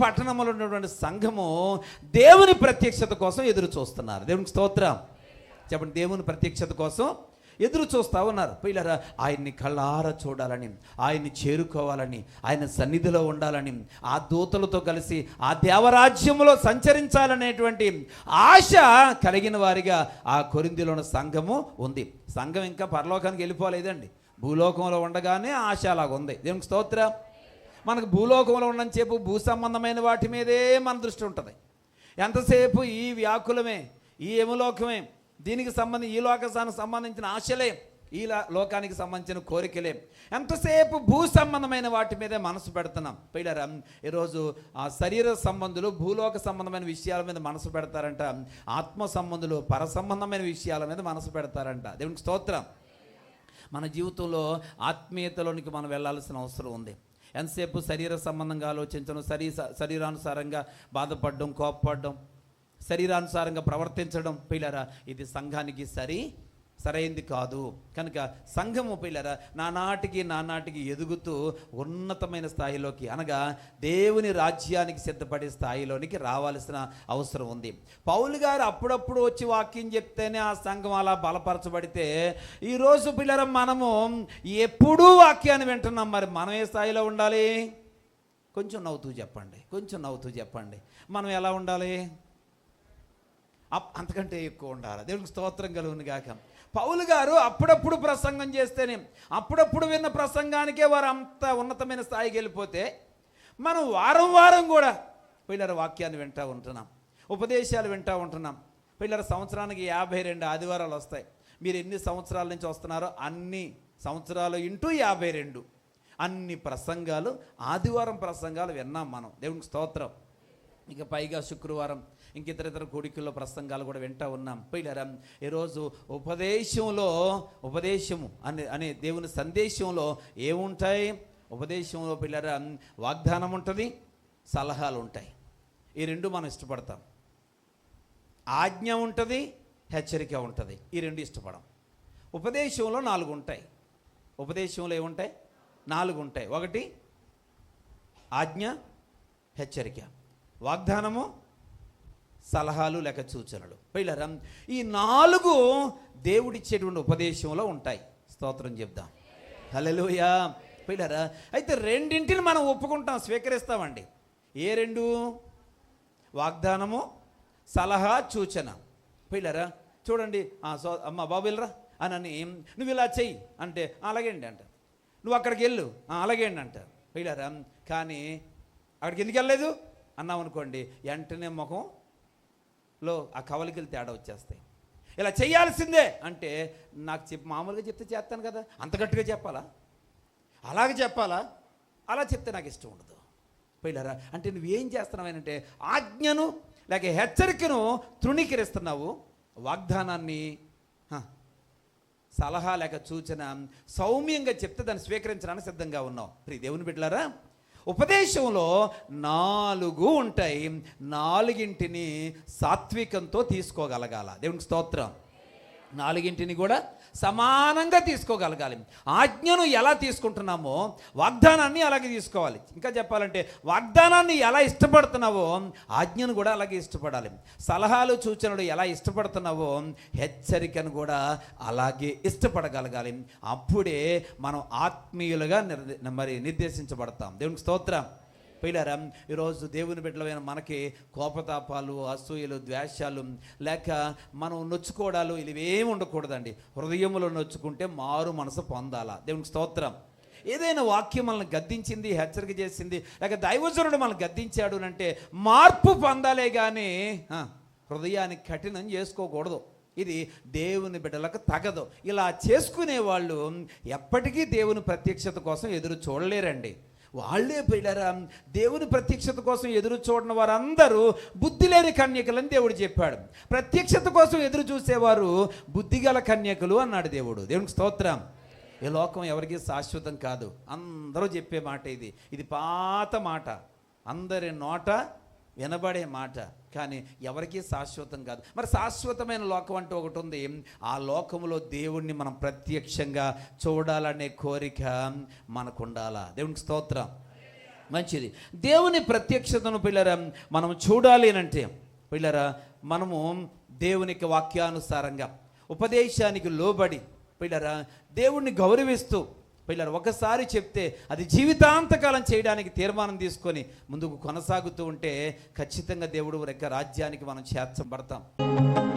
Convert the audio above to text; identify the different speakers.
Speaker 1: పట్టణంలో ఉన్నటువంటి సంఘము దేవుని ప్రత్యక్షత కోసం ఎదురు చూస్తున్నారు. దేవునికి స్తోత్రం చెప్పండి. దేవుని ప్రత్యక్షత కోసం ఎదురు చూస్తూ ఉన్నారు. పిల్లరా, ఆయన్ని కళ్ళారా చూడాలని, ఆయన్ని చేరుకోవాలని, ఆయన సన్నిధిలో ఉండాలని, ఆ దూతలతో కలిసి ఆ దేవరాజ్యంలో సంచరించాలనేటువంటి ఆశ కలిగిన వారిగా ఆ కొరింథీలో ఉన్న సంఘము ఉంది. సంఘం ఇంకా పరలోకానికి వెళ్ళిపోలేదండి. భూలోకంలో ఉండగానే ఆశ అలాగ ఉంది. దేవునికి స్తోత్రం. మనకు భూలోకంలో ఉన్నంత సేపు భూ సంబంధమైన వాటి మీదే మన దృష్టి ఉంటుంది. ఎంతసేపు ఈ వ్యాకులమే, ఈ యమలోకమే, దీనికి సంబంధించి ఈ లోకానికి సంబంధించిన ఆశలే, ఈ లోకానికి సంబంధించిన కోరికలే, ఎంతసేపు భూ సంబంధమైన వాటి మీదే మనసు పెడుతున్నాం. పిల్లరా, ఈరోజు ఆ శరీర సంబంధులు భూలోక సంబంధమైన విషయాల మీద మనసు పెడతారంట, ఆత్మ సంబంధులు పర సంబంధమైన విషయాల మీద మనసు పెడతారంట. దేవునికి స్తోత్రం. మన జీవితంలో ఆత్మీయతలోనికి మనం వెళ్ళాల్సిన అవసరం ఉంది. ఎంతసేపు శరీర సంబంధంగా ఆలోచించడం, శరీరానుసారంగా బాధపడడం, కోపపడడం, శరీరానుసారంగా ప్రవర్తించడం, పిల్లరా, ఇది సంఘానికి సరైంది కాదు. కనుక సంఘము పిల్లరా నానాటికి ఎదుగుతూ ఉన్నతమైన స్థాయిలోకి, అనగా దేవుని రాజ్యానికి సిద్ధపడే స్థాయిలోనికి రావాల్సిన అవసరం ఉంది. పౌలు గారు అప్పుడప్పుడు వచ్చి వాక్యం చెప్తేనే ఆ సంఘం అలా బలపరచబడితే, ఈరోజు పిల్లరా మనము ఎప్పుడూ వాక్యాన్ని వింటున్నాం. మరి మనం ఏ స్థాయిలో ఉండాలి? కొంచెం నవ్వుతూ చెప్పండి. మనం ఎలా ఉండాలి? అంతకంటే ఎక్కువ ఉండాలి. దేవునికి స్తోత్రం కలుగును గాక. పౌలు గారు అప్పుడప్పుడు ప్రసంగం చేస్తేనే, అప్పుడప్పుడు విన్న ప్రసంగానికే వారు అంత ఉన్నతమైన స్థాయికి వెళ్ళిపోతే, మనం వారం కూడా పిల్లల వాక్యాన్ని వింటూ ఉంటున్నాం, ఉపదేశాలు వింటూ ఉంటున్నాం. పిల్లల సంవత్సరానికి 52 ఆదివారాలు వస్తాయి. మీరు ఎన్ని సంవత్సరాల నుంచి వస్తున్నారో అన్ని సంవత్సరాలు ఇంటూ 52 అన్ని ప్రసంగాలు, ఆదివారం ప్రసంగాలు విన్నాం మనం. దేవునికి స్తోత్రం. ఇక పైగా శుక్రవారం ఇంక ఇతర కూడికల్లో ప్రసంగాలు కూడా వింటూ ఉన్నాం. పిల్లరా, ఈరోజు ఉపదేశము అనే దేవుని సందేశంలో ఏముంటాయి? ఉపదేశంలో పిల్లరా వాగ్దానం ఉంటుంది, సలహాలు ఉంటాయి. ఈ రెండు మనం ఇష్టపడతాం. ఆజ్ఞ ఉంటుంది, హెచ్చరిక ఉంటుంది. ఈ రెండు ఇష్టపడం. ఉపదేశంలో 4 ఉంటాయి. ఉపదేశంలో ఏముంటాయి? 4 ఉంటాయి. 1 ఆజ్ఞ, హెచ్చరిక, వాగ్దానము, సలహాలు లేక సూచనలు. పిల్లరా, ఈ 4 దేవుడిచ్చేటువంటి ఉపదేశంలో ఉంటాయి. స్తోత్రం చెప్దాం. హల్లెలూయా. పిల్లరా, అయితే రెండింటిని మనం ఒప్పుకుంటాం, స్వీకరిస్తామండి. ఏ 2? వాగ్దానము, సలహా, సూచన. పిల్లరా చూడండి, అమ్మ బాబు వెళ్ళరా అని నువ్వు ఇలా చెయ్యి అంటే అలాగే అండి అంట. నువ్వు అక్కడికి వెళ్ళు, అలాగే అండి అంట. పిల్లరా, కానీ అక్కడికి ఎందుకు వెళ్ళలేదు అన్నావు అనుకోండి, వెంటనే ముఖంలో ఆ కవలికలు తేడా వచ్చేస్తాయి. ఇలా చేయాల్సిందే అంటే నాకు మామూలుగా చెప్తే చేస్తాను కదా, అంత గట్టిగా చెప్పాలా, అలాగే చెప్పాలా, అలా చెప్తే నాకు ఇష్టం ఉండదు. పిల్లరా, అంటే నువ్వేం చేస్తున్నావు అంటే ఆజ్ఞను లేక హెచ్చరికను తృణీకరిస్తున్నావు, వాగ్దానాన్ని సలహా లేక సూచన సౌమ్యంగా చెప్తే దాన్ని స్వీకరించడానికి సిద్ధంగా ఉన్నావు. ప్రియ దేవుని బిడ్డలారా, ఉపదేశంలో 4 ఉంటాయి. 4ని సాత్వికంతో తీసుకోగలగాల. దేవునికి స్తోత్రం. 4ని కూడా సమానంగా తీసుకోగలగాలి. ఆజ్ఞను ఎలా తీసుకుంటున్నామో వాగ్దానాన్ని అలాగే తీసుకోవాలి. ఇంకా చెప్పాలంటే వాగ్దానాన్ని ఎలా ఇష్టపడుతున్నావో ఆజ్ఞను కూడా అలాగే ఇష్టపడాలి. సలహాలు సూచనలు ఎలా ఇష్టపడుతున్నావో హెచ్చరికను కూడా అలాగే ఇష్టపడగలగాలి. అప్పుడే మనం ఆత్మీయులుగా నిర్దేశించబడతాం. దేవునికి స్తోత్రం. పిల్లరా, ఈరోజు దేవుని బిడ్డలమైన మనకి కోపతాపాలు, అసూయలు, ద్వేషాలు లేక మనం నొచ్చుకోవడాలు ఇవేమి ఉండకూడదండి. హృదయంలో నొచ్చుకుంటే మారు మనసు పొందాలా. దేవునికి స్తోత్రం. ఏదైనా వాక్యం మనల్ని గద్దించింది, హెచ్చరిక చేసింది, లేక దైవజనుడు మనల్ని గద్దించాడు అంటే మార్పు పొందాలే కానీ హృదయాన్ని కఠినం చేసుకోకూడదు. ఇది దేవుని బిడ్డలకు తగదు. ఇలా చేసుకునే వాళ్ళు ఎప్పటికీ దేవుని ప్రత్యక్షత కోసం ఎదురు చూడలేరండి. వాళ్ళే పిల్లరా దేవుని ప్రత్యక్షత కోసం ఎదురు చూడని వారందరూ బుద్ధి లేని కన్యకలని దేవుడు చెప్పాడు. ప్రత్యక్షత కోసం ఎదురు చూసేవారు బుద్ధిగల కన్యకలు అన్నాడు దేవుడు. దేవునికి స్తోత్రం. ఈ లోకం ఎవరికి శాశ్వతం కాదు. అందరూ చెప్పే మాట ఇది పాత మాట, అందరి నోట వినబడే మాట, కానీ ఎవరికీ శాశ్వతం కాదు. మరి శాశ్వతమైన లోకం అంటూ ఒకటి ఉంది. ఆ లోకంలో దేవుణ్ణి మనం ప్రత్యక్షంగా చూడాలనే కోరిక మనకు ఉండాలా. దేవునికి స్తోత్రం. మంచిది. దేవుని ప్రత్యక్షతను పిల్లరా మనం చూడాలి అంటే పిల్లరా మనము దేవునికి వాక్యానుసారంగా ఉపదేశానికి లోబడి పిల్లరా దేవుణ్ణి గౌరవిస్తూ పిల్లలు ఒకసారి చెప్తే అది జీవితాంతకాలం చేయడానికి తీర్మానం తీసుకొని ముందుకు కొనసాగుతూ ఉంటే ఖచ్చితంగా దేవుడు యొక్క రాజ్యానికి మనం చేర్చబడతాం.